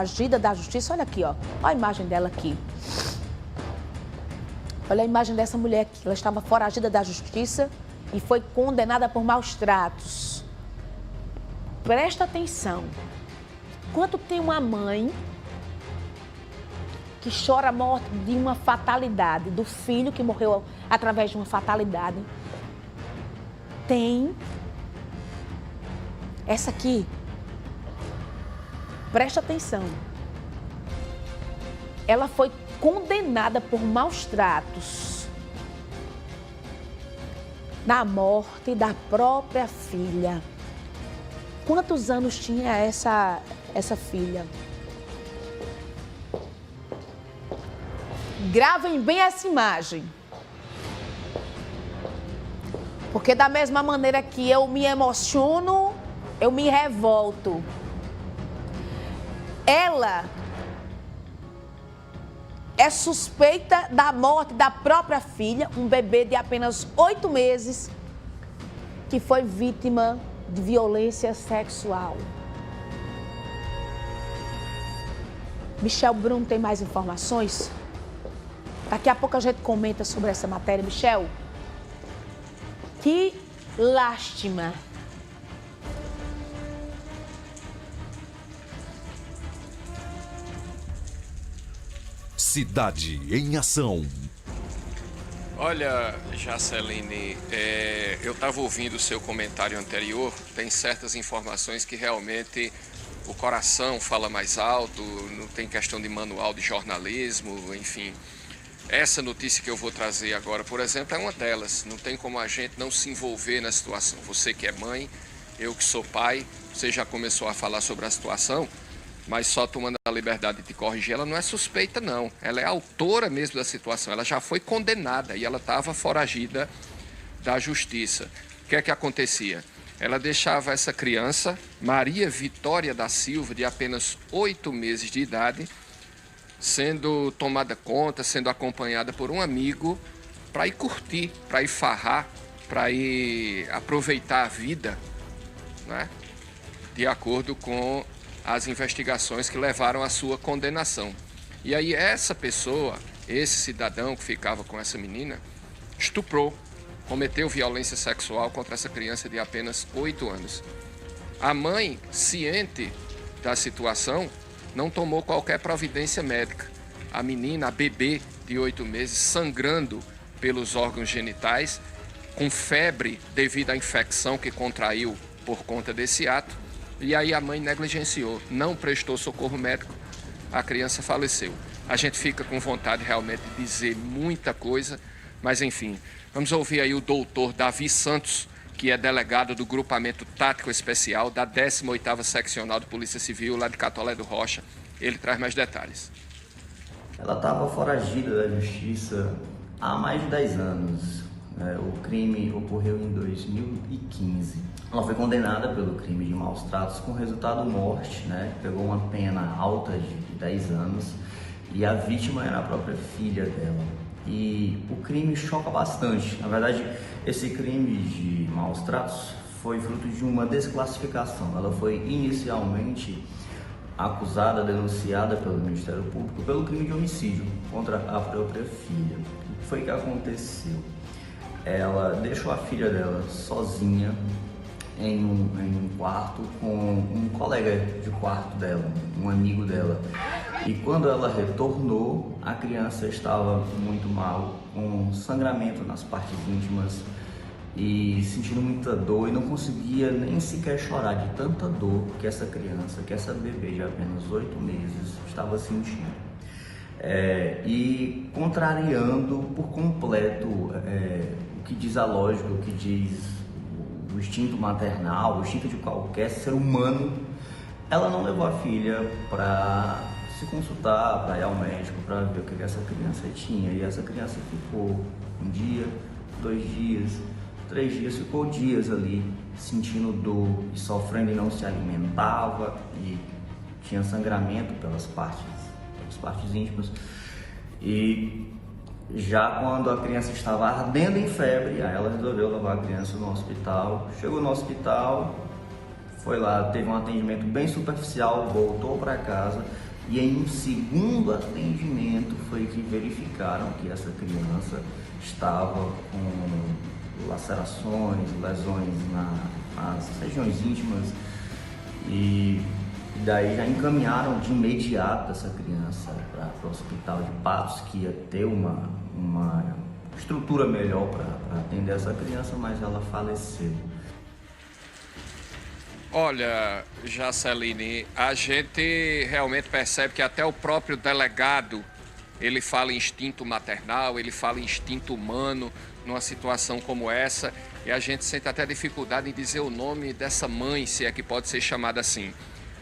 Agida da justiça, olha aqui, ó. Olha a imagem dela aqui. Olha a imagem dessa mulher aqui. Ela estava foragida da justiça e foi condenada por maus tratos. Presta atenção. Enquanto tem uma mãe que chora a morte de uma fatalidade, do filho que morreu através de uma fatalidade, tem essa aqui. Presta atenção. Ela foi condenada por maus tratos na morte da própria filha. Quantos anos tinha essa filha? Gravem bem essa imagem. Porque da mesma maneira que eu me emociono, eu me revolto. Ela é suspeita da morte da própria filha, um bebê de apenas 8 meses, que foi vítima de violência sexual. Michel Bruno tem mais informações? Daqui a pouco a gente comenta sobre essa matéria. Michel, que lástima. Cidade em Ação. Olha, Jaceline, eu estava ouvindo o seu comentário anterior, tem certas informações que realmente o coração fala mais alto, não tem questão de manual de jornalismo, enfim. Essa notícia que eu vou trazer agora, por exemplo, é uma delas. Não tem como a gente não se envolver na situação. Você que é mãe, eu que sou pai, você já começou a falar sobre a situação, mas só tomando a liberdade de te corrigir, ela não é suspeita, não. Ela é autora mesmo da situação. Ela já foi condenada e ela estava foragida da justiça. O que é que acontecia? Ela deixava essa criança, Maria Vitória da Silva, de apenas 8 meses de idade, sendo tomada conta, sendo acompanhada por um amigo, para ir curtir, para ir farrar, para ir aproveitar a vida, né? De acordo com as investigações que levaram à sua condenação. E aí essa pessoa, esse cidadão que ficava com essa menina, estuprou, cometeu violência sexual contra essa criança de apenas 8 anos. A mãe, ciente da situação, não tomou qualquer providência médica. A menina, a bebê de 8 meses, sangrando pelos órgãos genitais, com febre devido à infecção que contraiu por conta desse ato. E aí a mãe negligenciou, não prestou socorro médico, a criança faleceu. A gente fica com vontade realmente de dizer muita coisa, mas enfim. Vamos ouvir aí o doutor Davi Santos, que é delegado do Grupamento Tático Especial da 18ª Seccional de Polícia Civil, lá de Catolé do Rocha. Ele traz mais detalhes. Ela estava foragida da justiça há mais de 10 anos. O crime ocorreu em 2015. Ela foi condenada pelo crime de maus tratos com resultado morte, pegou uma pena alta de 10 anos e a vítima era a própria filha dela. E o crime choca bastante. Na verdade, esse crime de maus tratos foi fruto de uma desclassificação. Ela foi inicialmente acusada, denunciada pelo Ministério Público pelo crime de homicídio contra a própria filha. O que foi que aconteceu? Ela deixou a filha dela sozinha em um quarto com um colega de quarto dela, um amigo dela. E quando ela retornou, a criança estava muito mal, com sangramento nas partes íntimas e sentindo muita dor e não conseguia nem sequer chorar de tanta dor que essa criança, que essa bebê de apenas 8 meses estava sentindo. E contrariando por completo o que diz a lógica, o que diz o instinto maternal, o instinto de qualquer ser humano, ela não levou a filha para se consultar, para ir ao médico, para ver o que essa criança tinha. E essa criança ficou 1 dia, 2 dias, 3 dias, ficou dias ali sentindo dor e sofrendo e não se alimentava e tinha sangramento pelas partes íntimas. E já quando a criança estava ardendo em febre, aí ela resolveu levar a criança no hospital. Chegou no hospital, foi lá, teve um atendimento bem superficial, voltou para casa E em um segundo atendimento foi que verificaram que essa criança estava com lacerações, lesões nas regiões íntimas, e daí já encaminharam de imediato essa criança para o hospital de Patos, que ia ter uma estrutura melhor para atender essa criança, mas ela faleceu. Olha, Jaceline, a gente realmente percebe que até o próprio delegado, ele fala em instinto maternal, ele fala em instinto humano numa situação como essa, e a gente sente até dificuldade em dizer o nome dessa mãe, se é que pode ser chamada assim.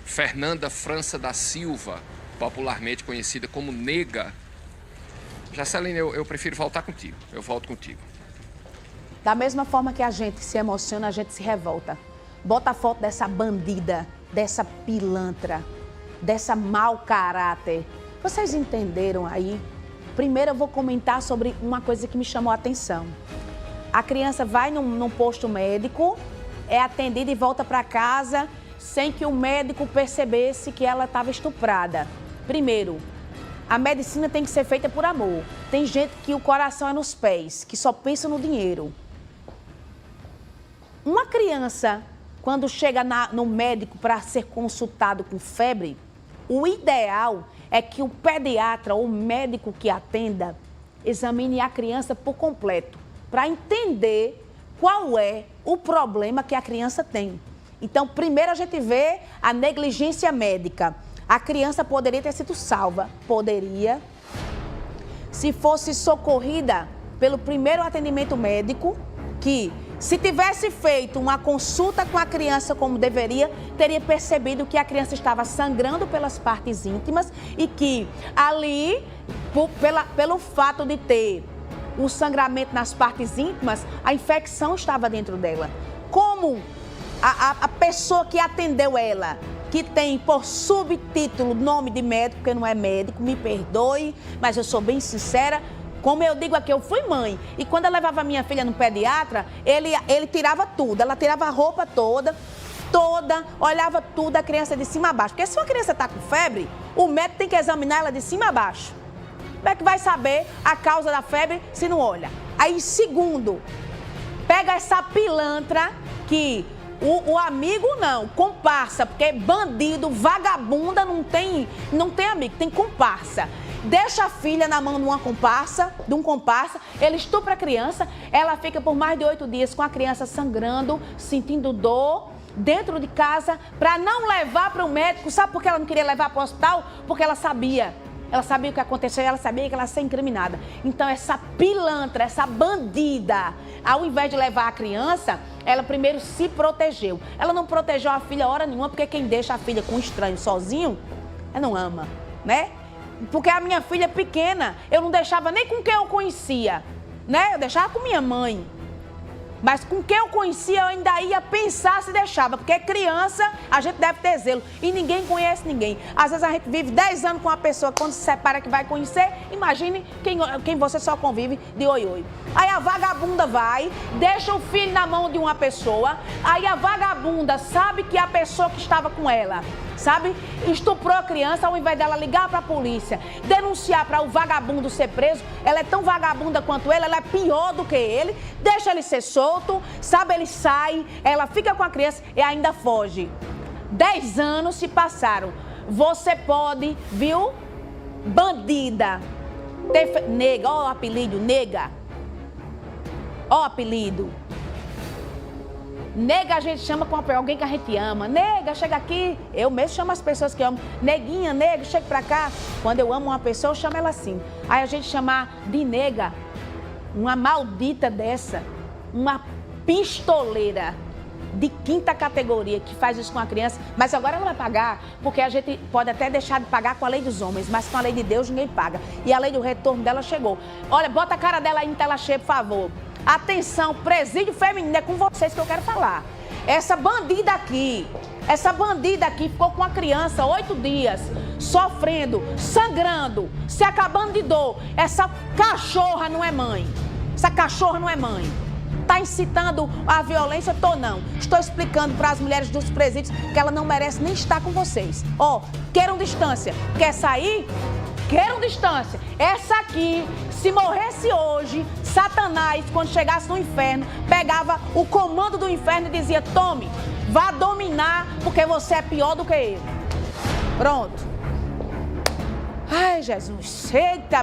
Fernanda França da Silva, popularmente conhecida como Nega. Jaceline, eu prefiro voltar contigo, eu volto contigo. Da mesma forma que a gente se emociona, a gente se revolta. Bota a foto dessa bandida, dessa pilantra, dessa mau caráter. Vocês entenderam aí? Primeiro eu vou comentar sobre uma coisa que me chamou a atenção. A criança vai num posto médico, é atendida e volta para casa sem que o médico percebesse que ela estava estuprada. Primeiro, a medicina tem que ser feita por amor. Tem gente que o coração é nos pés, que só pensa no dinheiro. Uma criança, quando chega no médico para ser consultado com febre, o ideal é que o pediatra ou o médico que atenda examine a criança por completo, para entender qual é o problema que a criança tem. Então, primeiro a gente vê a negligência médica. A criança poderia ter sido salva, poderia, se fosse socorrida pelo primeiro atendimento médico, que se tivesse feito uma consulta com a criança como deveria, teria percebido que a criança estava sangrando pelas partes íntimas e que ali, pelo fato de ter o sangramento nas partes íntimas, a infecção estava dentro dela. Como a pessoa que atendeu ela, que tem por subtítulo nome de médico, porque não é médico, me perdoe, mas eu sou bem sincera. Como eu digo aqui, eu fui mãe. E quando eu levava minha filha no pediatra, ele tirava tudo. Ela tirava a roupa toda, olhava tudo, a criança de cima a baixo. Porque se uma criança está com febre, o médico tem que examinar ela de cima a baixo. Como é que vai saber a causa da febre se não olha? Aí, segundo, pega essa pilantra que o amigo não, comparsa, porque bandido, vagabunda, não tem amigo, tem comparsa. Deixa a filha na mão de um comparsa, ele estupra a criança, ela fica por mais de 8 dias com a criança sangrando, sentindo dor, dentro de casa, para não levar para o médico. Sabe por que ela não queria levar para o hospital? Porque ela sabia o que aconteceu, ela sabia que ela ia ser incriminada. Então essa pilantra, essa bandida, ao invés de levar a criança, ela primeiro se protegeu. Ela não protegeu a filha hora nenhuma, porque quem deixa a filha com um estranho sozinho, ela não ama, né? Porque a minha filha pequena, eu não deixava nem com quem eu conhecia, né? Eu deixava com minha mãe. Mas com quem eu conhecia, eu ainda ia pensar se deixava. Porque criança, a gente deve ter zelo. E ninguém conhece ninguém. Às vezes a gente vive 10 anos com uma pessoa, quando se separa que vai conhecer, imagine quem você só convive de oi. Aí a vagabunda vai, deixa o filho na mão de uma pessoa. Aí a vagabunda sabe que a pessoa que estava com ela, sabe, estuprou a criança. Ao invés dela ligar para a polícia, denunciar para o vagabundo ser preso, ela é tão vagabunda quanto ele, ela é pior do que ele, deixa ele ser solto, sabe, ele sai, ela fica com a criança e ainda foge. 10 anos se passaram. Você pode, viu, bandida, nega, ó o apelido, nega, ó o apelido. Nega a gente chama com alguém que a gente ama. Nega, chega aqui. Eu mesmo chamo as pessoas que eu amo. Neguinha, nega, chega pra cá. Quando eu amo uma pessoa, eu chamo ela assim. Aí a gente chamar de nega, uma maldita dessa, uma pistoleira de 5ª categoria que faz isso com a criança. Mas agora ela vai pagar, porque a gente pode até deixar de pagar com a lei dos homens, mas com a lei de Deus ninguém paga. E a lei do retorno dela chegou. Olha, bota a cara dela aí em tela cheia, por favor. Atenção, presídio feminino, é com vocês que eu quero falar. Essa bandida aqui ficou com a criança 8 dias, sofrendo, sangrando, se acabando de dor. Essa cachorra não é mãe. Essa cachorra não é mãe. Tá incitando a violência? Tô não. Estou explicando para as mulheres dos presídios que ela não merece nem estar com vocês. Ó, queiram distância. Quer sair? Queiram distância. Essa aqui, se morresse hoje, Satanás, quando chegasse no inferno, pegava o comando do inferno e dizia: tome, vá dominar, porque você é pior do que ele. Pronto. Ai, Jesus, eita.